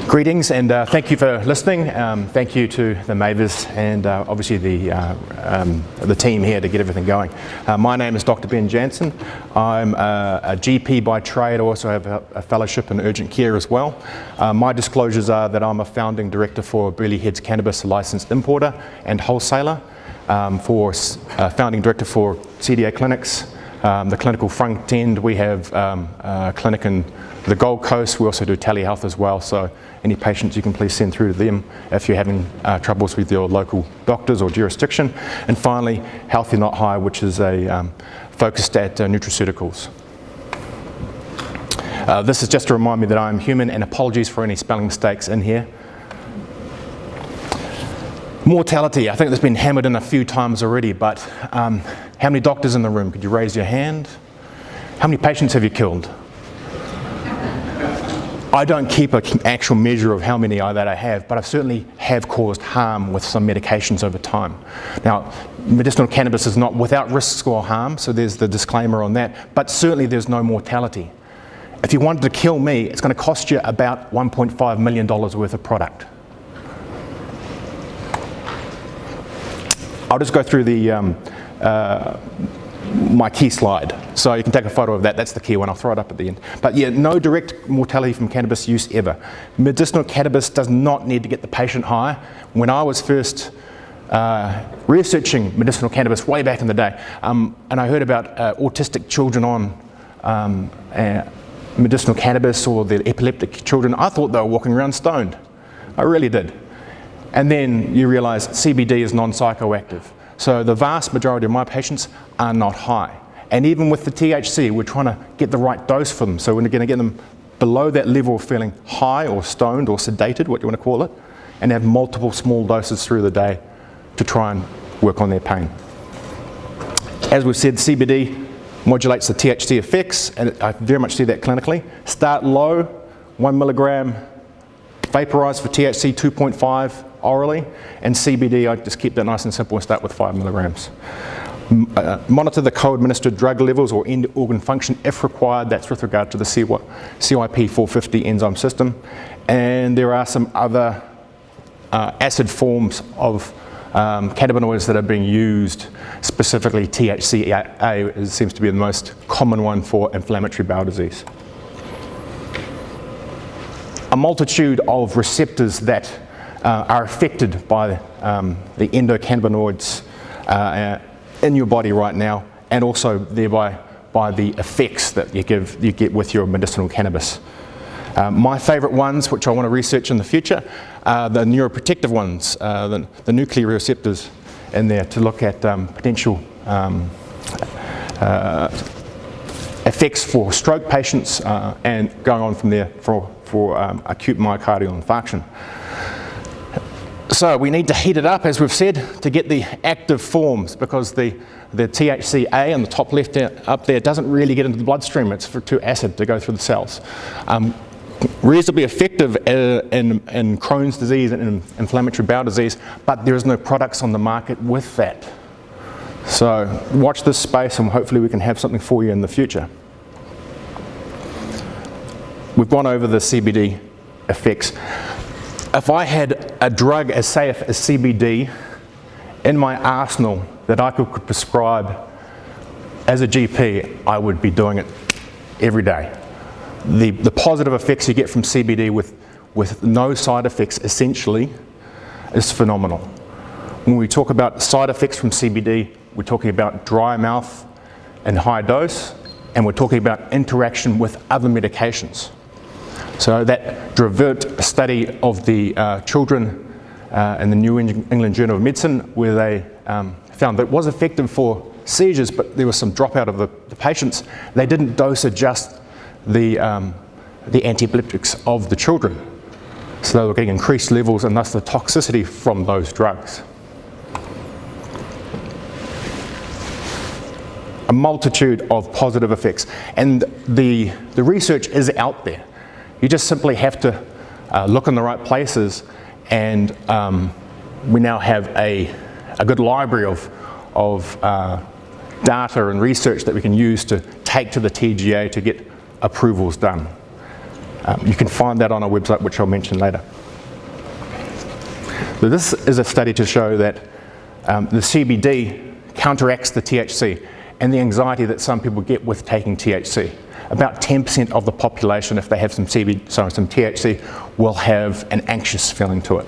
Greetings and thank you for listening. Thank you to the Mavers and obviously the team here to get everything going. My name is Dr. Ben Jansen. I'm a GP by trade. I also have a fellowship in urgent care as well. My disclosures are that I'm a founding director for Burleigh Heads Cannabis, a licensed importer and wholesaler, founding director for CDA Clinics. The clinical front end, we have a clinic in the Gold Coast. We also do telehealth as well, so any patients you can please send through to them if you're having troubles with your local doctors or jurisdiction. And finally, Healthy Not High, which is a focused at nutraceuticals. This is just to remind me that I'm human, and apologies for any spelling mistakes in here. Mortality, I think that's been hammered in a few times already, but how many doctors in the room? Could you raise your hand? How many patients have you killed? I don't keep an actual measure of how many that I have, but I certainly have caused harm with some medications over time. Now, medicinal cannabis is not without risks or harm, so there's the disclaimer on that, but certainly there's no mortality. If you wanted to kill me, it's going to cost you about $1.5 million worth of product. I'll just go through my key slide. So you can take a photo of that, that's the key one, I'll throw it up at the end. But yeah, no direct mortality from cannabis use ever. Medicinal cannabis does not need to get the patient high. When I was first researching medicinal cannabis way back in the day, and I heard about autistic children on medicinal cannabis, or the epileptic children, I thought they were walking around stoned. I really did. And then you realize CBD is non-psychoactive. So the vast majority of my patients are not high. And even with the THC, we're trying to get the right dose for them. So we're going to get them below that level of feeling high or stoned or sedated, what you want to call it, and have multiple small doses through the day to try and work on their pain. As we've said, CBD modulates the THC effects, and I very much see that clinically. Start low, 1 milligram, vaporized for THC 2.5 orally, and CBD, I just keep that nice and simple and start with 5 milligrams. Monitor the co-administered drug levels or end organ function if required. That's with regard to the CYP450 enzyme system. And there are some other acid forms of cannabinoids that are being used, specifically THCA seems to be the most common one for inflammatory bowel disease. A multitude of receptors that are affected by the endocannabinoids in your body right now, and also thereby by the effects that you get with your medicinal cannabis. My favourite ones, which I want to research in the future, are the neuroprotective ones, the nuclear receptors in there, to look at potential effects for stroke patients and going on from there for acute myocardial infarction. So we need to heat it up, as we've said, to get the active forms, because the THCA on the top left up there doesn't really get into the bloodstream. It's too acid to go through the cells. Reasonably effective in Crohn's disease and in inflammatory bowel disease, but there is no products on the market with that. So watch this space, and hopefully we can have something for you in the future. We've gone over the CBD effects. If I had a drug as safe as CBD in my arsenal that I could prescribe as a GP, I would be doing it every day. The positive effects you get from CBD with no side effects essentially is phenomenal. When we talk about side effects from CBD, we're talking about dry mouth and high dose, and we're talking about interaction with other medications. So that Dravert study of the children in the New England Journal of Medicine, where they found that it was effective for seizures, but there was some dropout of the patients. They didn't dose adjust the antiepileptics of the children. So they were getting increased levels, and thus the toxicity from those drugs. A multitude of positive effects, and the research is out there. You just simply have to look in the right places, and we now have a good library of data and research that we can use to take to the TGA to get approvals done. You can find that on our website, which I'll mention later. So this is a study to show that the CBD counteracts the THC and the anxiety that some people get with taking THC. About 10% of the population, if they have some THC, will have an anxious feeling to it.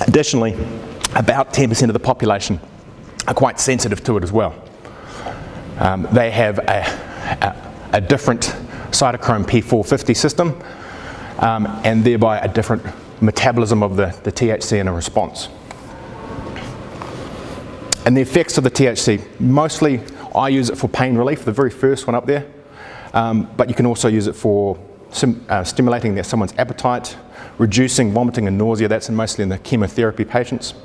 Additionally, about 10% of the population are quite sensitive to it as well. They have a different cytochrome P450 system and thereby a different metabolism of the THC in a response. And the effects of the THC, mostly I use it for pain relief, the very first one up there, but you can also use it for stimulating someone's appetite, reducing vomiting and nausea, that's mostly in the chemotherapy patients,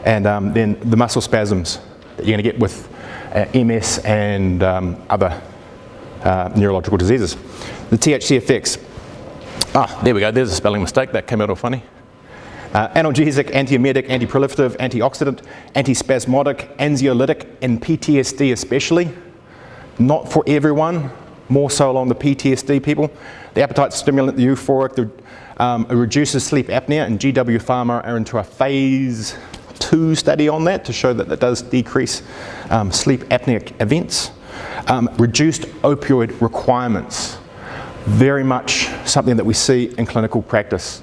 and then the muscle spasms that you're going to get with MS and other neurological diseases. The THC effects, there we go, there's a spelling mistake, that came out all funny. Analgesic, antiemetic, antiproliferative, antioxidant, antispasmodic, anxiolytic, and PTSD especially. Not for everyone, more so along the PTSD people. The appetite stimulant, the euphoric, it reduces sleep apnea, and GW Pharma are into a phase 2 study on that to show that it does decrease sleep apneic events. Reduced opioid requirements, very much something that we see in clinical practice.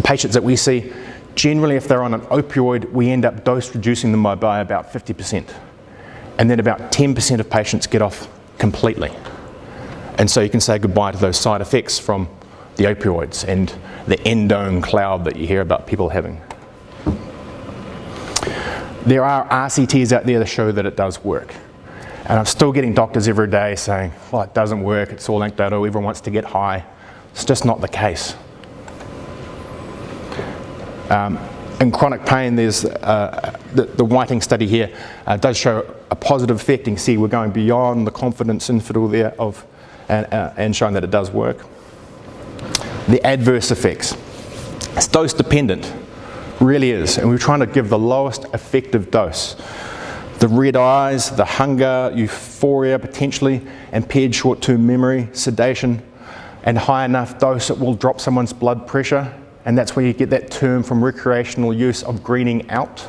Patients that we see, generally if they're on an opioid, we end up dose reducing them by about 50%. And then about 10% of patients get off completely. And so you can say goodbye to those side effects from the opioids and the endone cloud that you hear about people having. There are RCTs out there that show that it does work. And I'm still getting doctors every day saying, well, it doesn't work, it's all anecdotal, everyone wants to get high. It's just not the case. In chronic pain, there's the Whiting study here does show a positive effect. You can see we're going beyond the confidence interval there and showing that it does work. The adverse effects. It's dose dependent, really is, and we're trying to give the lowest effective dose. The red eyes, the hunger, euphoria potentially, impaired short-term memory, sedation, and high enough dose it will drop someone's blood pressure. And that's where you get that term from recreational use of greening out.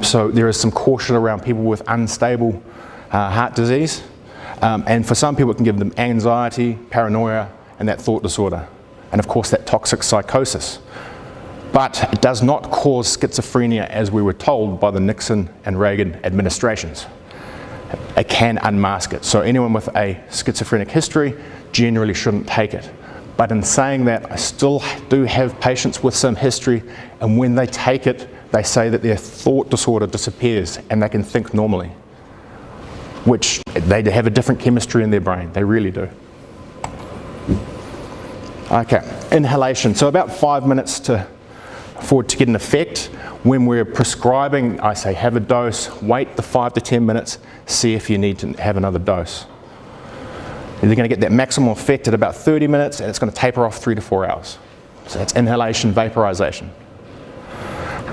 So there is some caution around people with unstable heart disease. And for some people it can give them anxiety, paranoia, and that thought disorder. And of course that toxic psychosis. But it does not cause schizophrenia as we were told by the Nixon and Reagan administrations. It can unmask it. So anyone with a schizophrenic history generally shouldn't take it. But in saying that, I still do have patients with some history, and when they take it, they say that their thought disorder disappears and they can think normally, which they have a different chemistry in their brain, they really do. Okay, inhalation. So about 5 minutes for it to get an effect. When we're prescribing, I say have a dose, wait the 5 to 10 minutes, see if you need to have another dose. You're going to get that maximal effect at about 30 minutes, and it's going to taper off 3 to 4 hours. So that's inhalation, vaporization.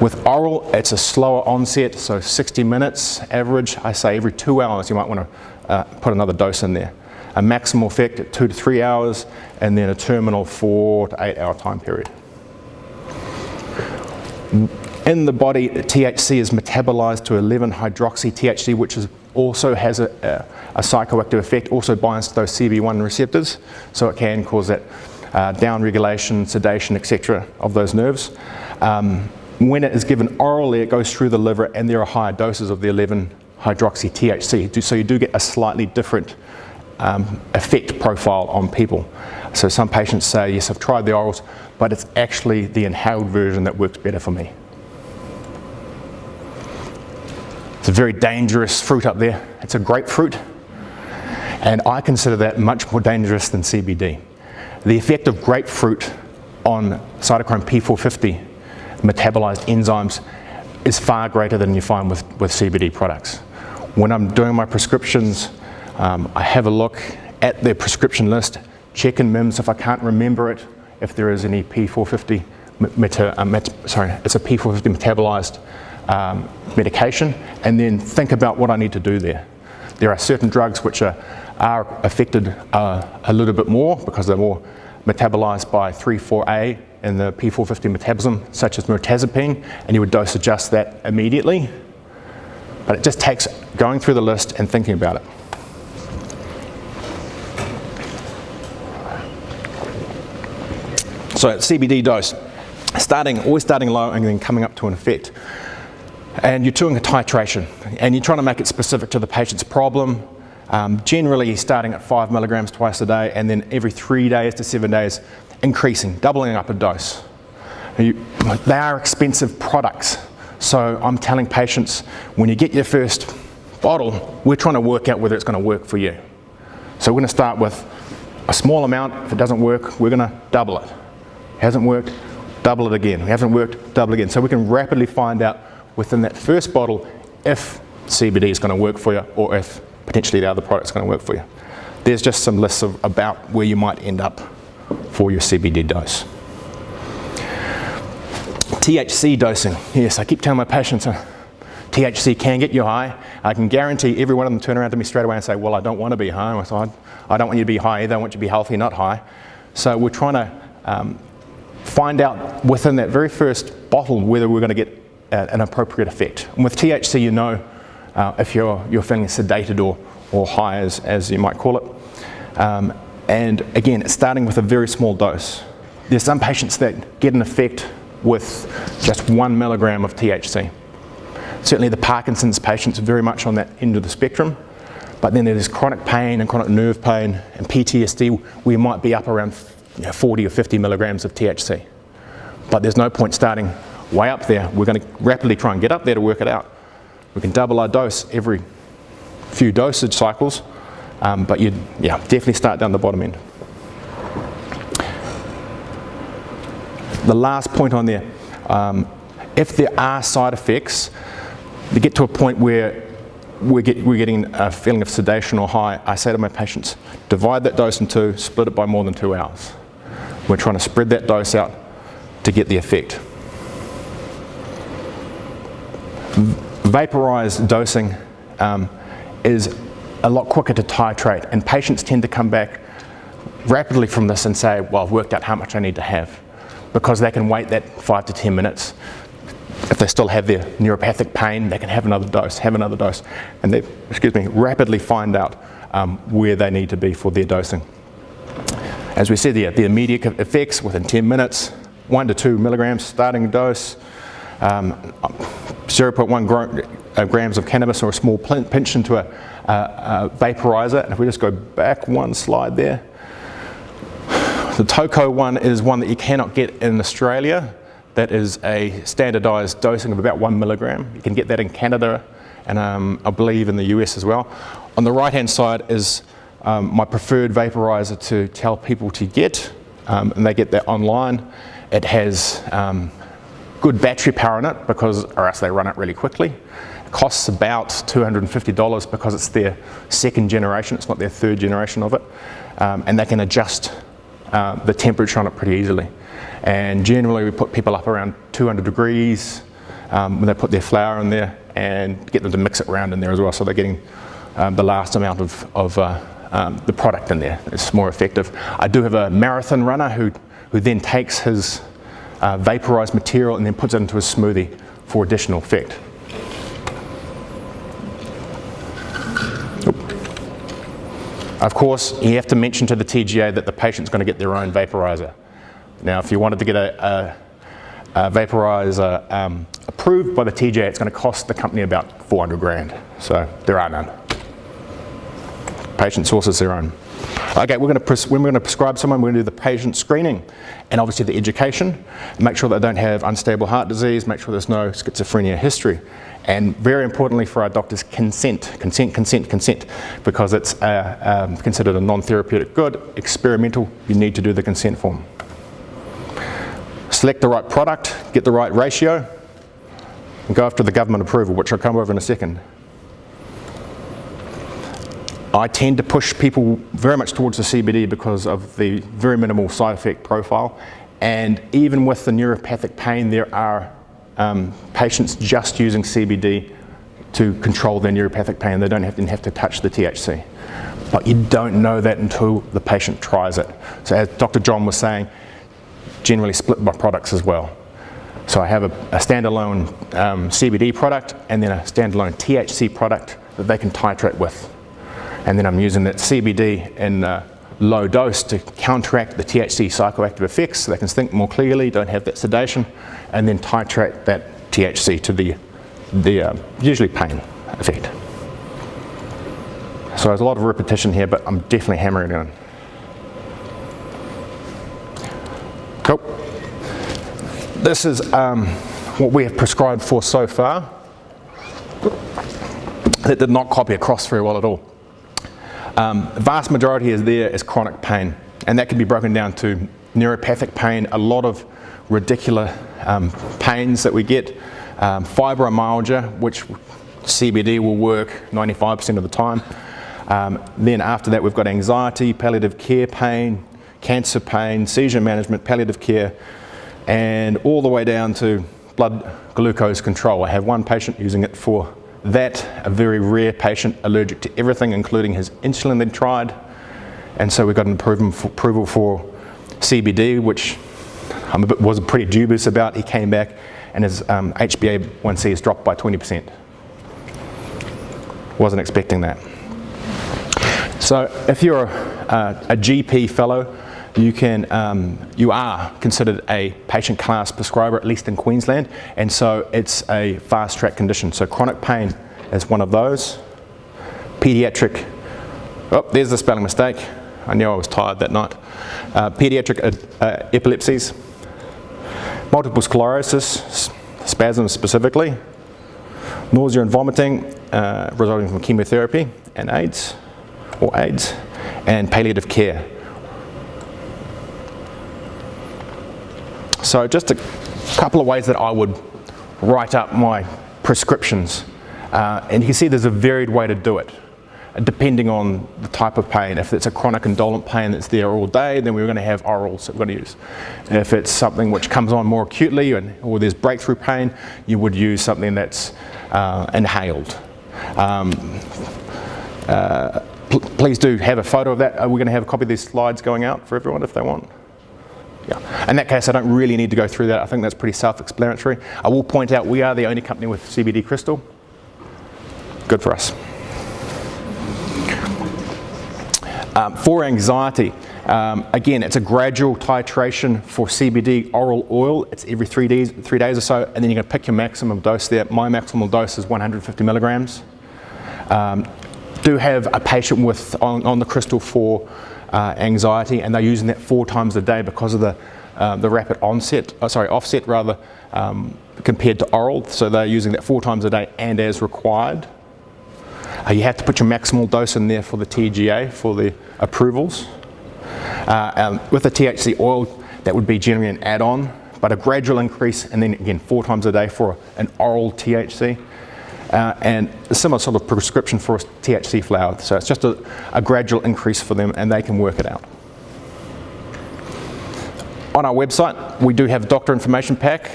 With oral, it's a slower onset, so 60 minutes average. I say every 2 hours you might want to put another dose in there. A maximal effect at 2 to 3 hours, and then a terminal 4 to 8 hour time period. In the body, THC is metabolized to 11-hydroxy-THC, which also has a psychoactive effect, also binds to those CB1 receptors, so it can cause that down-regulation, sedation, etc. of those nerves. When it is given orally, it goes through the liver, and there are higher doses of the 11-hydroxy-THC, so you do get a slightly different effect profile on people. So some patients say, yes, I've tried the orals, but it's actually the inhaled version that works better for me. It's a very dangerous fruit up there. It's a grapefruit, and I consider that much more dangerous than CBD. The effect of grapefruit on cytochrome P450 metabolized enzymes is far greater than you find with CBD products. When I'm doing my prescriptions, I have a look at their prescription list, check in MIMS if I can't remember it, if there is any P450, it's a P450 metabolized medication, and then think about what I need to do there. There are certain drugs which are affected a little bit more because they're more metabolized by 3,4-A in the P450 metabolism, such as mirtazapine, and you would dose adjust that immediately. But it just takes going through the list and thinking about it. So CBD dose, always starting low and then coming up to an effect. And you're doing a titration, and you're trying to make it specific to the patient's problem. Generally starting at 5 milligrams twice a day, and then every 3 days to 7 days, increasing, doubling up a dose. They are expensive products. So I'm telling patients, when you get your first bottle, we're trying to work out whether it's going to work for you. So we're going to start with a small amount. If it doesn't work, we're going to double it. Hasn't worked, double it again. Hasn't worked, double it again. So we can rapidly find out within that first bottle if CBD is going to work for you, or if potentially the other product's going to work for you. There's just some lists about where you might end up for your CBD dose. THC dosing. Yes, I keep telling my patients THC can get you high. I can guarantee every one of them turn around to me straight away and say, well, I don't want to be high. I said, I don't want you to be high either. I want you to be healthy, not high. So we're trying to find out within that very first bottle whether we're going to get an appropriate effect. And with THC, you know if you're feeling sedated or high, as you might call it. And again, it's starting with a very small dose. There's some patients that get an effect with just 1 milligram of THC. Certainly the Parkinson's patients are very much on that end of the spectrum, but then there's chronic pain and chronic nerve pain and PTSD where you might be up around 40 or 50 milligrams of THC. But there's no point starting way up there. We're going to rapidly try and get up there to work it out. We can double our dose every few dosage cycles, but you'd definitely start down the bottom end. The last point on there, if there are side effects, to get to a point where we're getting a feeling of sedation or high, I say to my patients, divide that dose in two, split it by more than 2 hours. We're trying to spread that dose out to get the effect. Vaporized dosing is a lot quicker to titrate, and patients tend to come back rapidly from this and say, well, I've worked out how much I need to have, because they can wait that 5 to 10 minutes. If they still have their neuropathic pain, they can have another dose, and they, rapidly find out where they need to be for their dosing. As we said, the immediate effects within 10 minutes, 1 to 2 milligrams starting dose, 0.1 grams of cannabis or a small pinch into a vaporizer. And if we just go back one slide there, the Tga one is one that you cannot get in Australia. That is a standardized dosing of about 1 milligram. You can get that in Canada and I believe in the US as well. On the right hand side is my preferred vaporizer to tell people to get, and they get that online. It has good battery power in it, or else they run it really quickly. It costs about $250 because it's their second generation, it's not their third generation of it, and they can adjust the temperature on it pretty easily. And generally we put people up around 200 degrees when they put their flower in there, and get them to mix it around in there as well, so they're getting the last amount of the product in there. It's more effective. I do have a marathon runner who then takes his vaporized material and then puts it into a smoothie for additional effect. Of course, you have to mention to the TGA that the patient's going to get their own vaporizer. Now, if you wanted to get a vaporizer approved by the TGA, it's going to cost the company about 400 grand. So there are none. Patient sources their own. Okay, when we're going to prescribe someone, we're going to do the patient screening and obviously the education, make sure they don't have unstable heart disease, make sure there's no schizophrenia history. And very importantly for our doctors, consent, because it's considered a non-therapeutic good, experimental, you need to do the consent form. Select the right product, get the right ratio, and go after the government approval, which I'll come over in a second. I tend to push people very much towards the CBD because of the very minimal side effect profile, and even with the neuropathic pain, there are patients just using CBD to control their neuropathic pain. They don't have to touch the THC. But you don't know that until the patient tries it. So as Dr. John was saying, generally split my products as well. So I have a standalone CBD product and then a standalone THC product that they can titrate with. And then I'm using that CBD in low dose to counteract the THC psychoactive effects so they can think more clearly, don't have that sedation, and then titrate that THC to the usually pain effect. So there's a lot of repetition here, but I'm definitely hammering it in. Cool. This is what we have prescribed for so far. That did not copy across very well at all. The vast majority is chronic pain, and that can be broken down to neuropathic pain, a lot of radicular pains that we get, fibromyalgia, which CBD will work 95% of the time. Then after that we've got anxiety, palliative care pain, cancer pain, seizure management, palliative care, and all the way down to blood glucose control. I have one patient using it for that, a very rare patient allergic to everything including his insulin they'd tried, and so we got an approval for CBD, which was pretty dubious about. He came back and his HbA1c has dropped by 20%. Wasn't expecting that. So if you're a GP fellow, you are considered a patient class prescriber, at least in Queensland, and so it's a fast track condition. So chronic pain is one of those. Pediatric, oh, there's the spelling mistake. I knew I was tired that night. Pediatric epilepsies, multiple sclerosis, spasms specifically, nausea and vomiting resulting from chemotherapy and AIDS, and palliative care. So just a couple of ways that I would write up my prescriptions. And you can see there's a varied way to do it, depending on the type of pain. If it's a chronic indolent pain that's there all day, then we're going to have orals that we're going to use. If it's something which comes on more acutely or there's breakthrough pain, you would use something that's inhaled. Please do have a photo of that. We're going to have a copy of these slides going out for everyone if they want. Yeah. In that case, I don't really need to go through that. I think that's pretty self-explanatory. I will point out we are the only company with CBD crystal. Good for us. For anxiety, again, it's a gradual titration for CBD oral oil. It's every 3 days or so, and then you're going to pick your maximum dose there. My maximal dose is 150 milligrams. Do have a patient on the crystal for anxiety, and they're using that 4 times a day because of the rapid offset rather, compared to oral. So they're using that 4 times a day and as required. You have to put your maximal dose in there for the TGA, for the approvals. With the THC oil, that would be generally an add-on, but a gradual increase, and then again 4 times a day for an oral THC. And a similar sort of prescription for a THC flower. So it's just a gradual increase for them, and they can work it out. On our website, we do have doctor information pack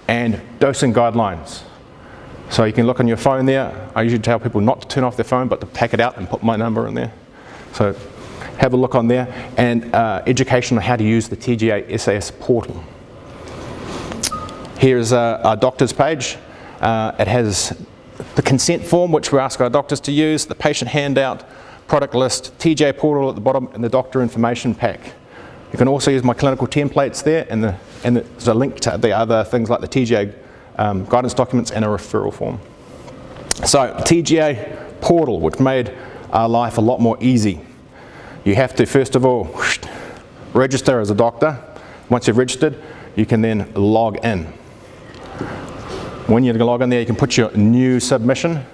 and dosing guidelines. So you can look on your phone there. I usually tell people not to turn off their phone, but to pack it out and put my number in there. So have a look on there, and education on how to use the Tga SAS portal. Here's our doctor's page. It has the consent form, which we ask our doctors to use, the patient handout, product list, Tga Portal at the bottom, and the doctor information pack. You can also use my clinical templates there, and there's a link to the other things like the Tga guidance documents and a referral form. So Tga Portal, which made our life a lot more easy. You have to first of all register as a doctor. Once you've registered, you can then log in. When you log in there, you can put your new submission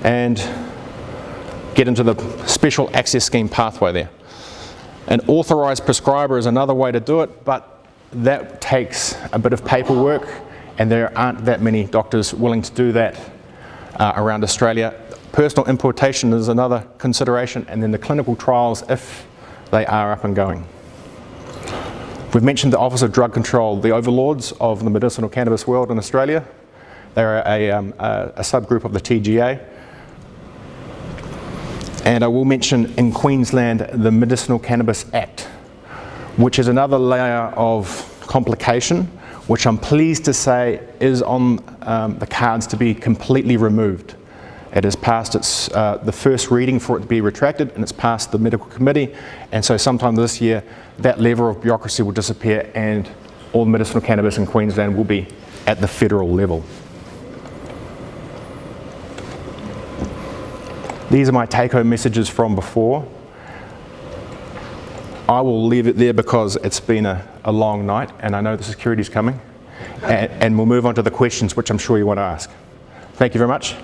and get into the special access scheme pathway there. An authorised prescriber is another way to do it, but that takes a bit of paperwork, and there aren't that many doctors willing to do that around Australia. Personal importation is another consideration, and then the clinical trials if they are up and going. We've mentioned the Office of Drug Control, the overlords of the medicinal cannabis world in Australia. They're a subgroup of the TGA. And I will mention in Queensland the Medicinal Cannabis Act, which is another layer of complication, which I'm pleased to say is on the cards to be completely removed. It has passed the first reading for it to be retracted, and it's passed the medical committee, and so sometime this year that level of bureaucracy will disappear and all medicinal cannabis in Queensland will be at the federal level. These are my take-home messages from before. I will leave it there because it's been a long night and I know the security's coming, and we'll move on to the questions which I'm sure you want to ask. Thank you very much.